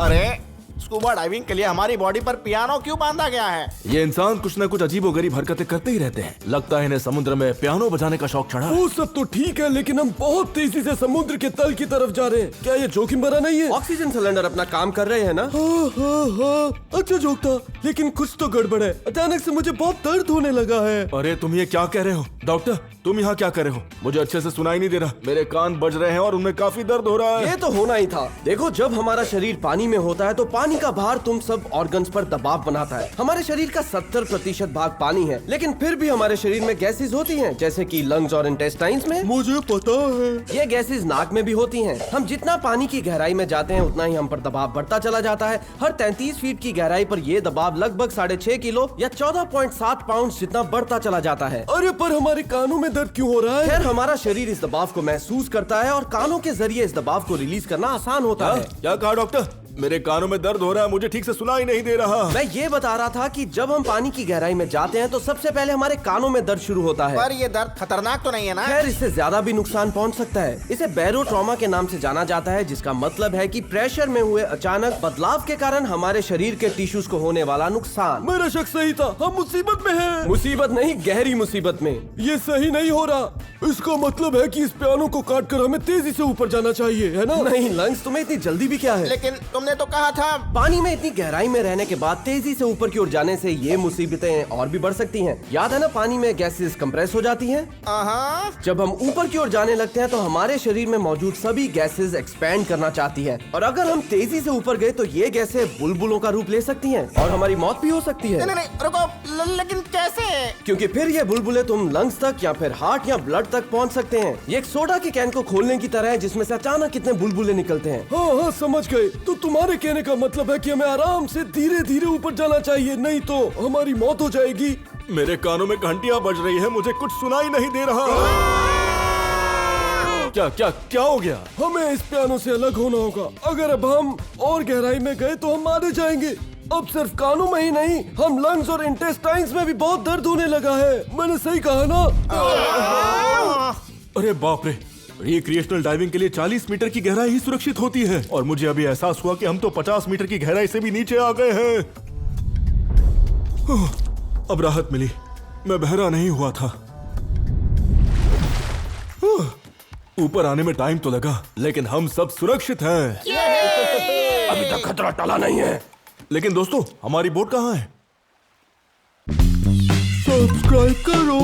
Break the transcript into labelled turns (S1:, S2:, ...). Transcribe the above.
S1: अरे scuba diving के लिए हमारी बॉडी पर पियानो क्यों बांधा गया है?
S2: ये इंसान कुछ न कुछ अजीबोगरीब हरकतें करते ही रहते हैं। लगता है इन्हें समुद्र में पियानो बजाने का शौक चढ़ा है।
S3: वो सब तो ठीक है, लेकिन हम बहुत तेजी से समुद्र के तल की तरफ जा रहे हैं। क्या ये जोखिम भरा नहीं है?
S4: ऑक्सीजन सिलेंडर अपना काम कर रहे हैं ना?
S3: हाँ, अच्छा जोक था, लेकिन कुछ तो गड़बड़ है। अचानक से मुझे बहुत दर्द होने लगा है।
S2: अरे तुम ये क्या कह रहे हो डॉक्टर? तुम यहाँ क्या कर रहे हो? मुझे अच्छे से सुनाई नहीं दे रहा। मेरे कान बज रहे हैं और उनमें काफी दर्द हो रहा है।
S4: ये तो होना ही था। देखो, जब हमारा शरीर पानी में होता है तो पानी का भार तुम सब ऑर्गन्स पर दबाव बनाता है। हमारे शरीर का 70% भाग पानी है, लेकिन फिर भी हमारे शरीर में गैसेस होती हैं, जैसे कि लंग्स और इंटेस्टाइन्स में।
S3: मुझे पता है।
S4: ये गैसेस नाक में भी होती हैं। हम जितना पानी की गहराई में जाते हैं उतना ही हम पर दबाव बढ़ता चला जाता है। हर 33 फीट की गहराई पर ये दबाव लगभग 6.5 किलो या 14.7 पाउंड जितना बढ़ता चला जाता है।
S3: अरे पर हमारे कानों में दर्द क्यों हो रहा है?
S4: खैर, हमारा शरीर इस दबाव को महसूस करता है और कानों के जरिए इस दबाव को रिलीज करना आसान होता है।
S2: क्या कहा डॉक्टर? मेरे कानों में दर्द हो रहा है, मुझे ठीक से सुनाई नहीं दे रहा।
S4: मैं ये बता रहा था कि जब हम पानी की गहराई में जाते हैं तो सबसे पहले हमारे कानों में दर्द शुरू होता है।
S1: पर ये दर्द खतरनाक तो नहीं है ना?
S4: खैर, इससे ज्यादा भी नुकसान पहुंच सकता है। इसे बैरो ट्रॉमा के नाम से जाना जाता है, जिसका मतलब है कि प्रेशर में हुए अचानक बदलाव के कारण हमारे शरीर के टिश्यूज को होने वाला नुकसान।
S3: मेरा शक सही था, हम मुसीबत में हैं।
S4: मुसीबत नहीं, गहरी मुसीबत में।
S3: ये सही नहीं हो रहा। इसका मतलब है कि इस पियानो को काटकर हमें तेजी से ऊपर जाना चाहिए, है ना?
S4: नहीं लंग्स, तुम्हें इतनी जल्दी भी क्या है?
S1: लेकिन तुमने तो कहा था।
S4: पानी में इतनी गहराई में रहने के बाद तेजी से ऊपर की ओर जाने से ये मुसीबतें और भी बढ़ सकती हैं। याद है ना, पानी में गैसेस कंप्रेस हो जाती हैं। जब हम ऊपर की ओर जाने लगते हैं तो हमारे शरीर में मौजूद सभी गैसेस एक्सपैंड करना चाहती हैं, और अगर हम तेजी से ऊपर गए तो ये गैसें बुलबुलों का रूप ले सकती हैं और हमारी मौत भी हो सकती है।
S1: नहीं, रुको, लेकिन कैसे?
S4: क्योंकि फिर ये बुलबुले तुम लंग्स तक या फिर हार्ट या ब्लड तक पहुंच सकते हैं। ये एक सोडा की कैन को खोलने की तरह है, जिसमें से अचानक कितने बुलबुले निकलते हैं।
S3: हाँ, समझ गए। तो तुम्हारे कहने का मतलब है कि हमें आराम से धीरे धीरे ऊपर जाना चाहिए, नहीं तो हमारी मौत हो जाएगी।
S2: मेरे कानों में घंटियां बज रही है, मुझे कुछ सुनाई नहीं दे रहा। क्या क्या क्या हो गया?
S3: हमें इस पियानो से अलग होना होगा। अगर अब हम और गहराई में गए तो हम मारे जाएंगे। अब सिर्फ कानों में ही नहीं, हम लंग्स और इंटेस्टाइन्स में भी बहुत दर्द होने लगा है। मैंने सही कहा ना?
S2: अरे बाप रे, रिक्रिएशनल डाइविंग के लिए 40 मीटर की गहराई ही सुरक्षित होती है, और मुझे अभी एहसास हुआ कि हम तो 50 मीटर की गहराई से भी नीचे आ गए हैं। अब राहत मिली, मैं बहरा नहीं हुआ था। ऊपर आने में टाइम तो लगा, लेकिन हम सब सुरक्षित हैं।
S4: अभी तक खतरा टला नहीं है।
S2: लेकिन दोस्तों, हमारी बोट कहाँ है?
S3: सब्सक्राइब करो।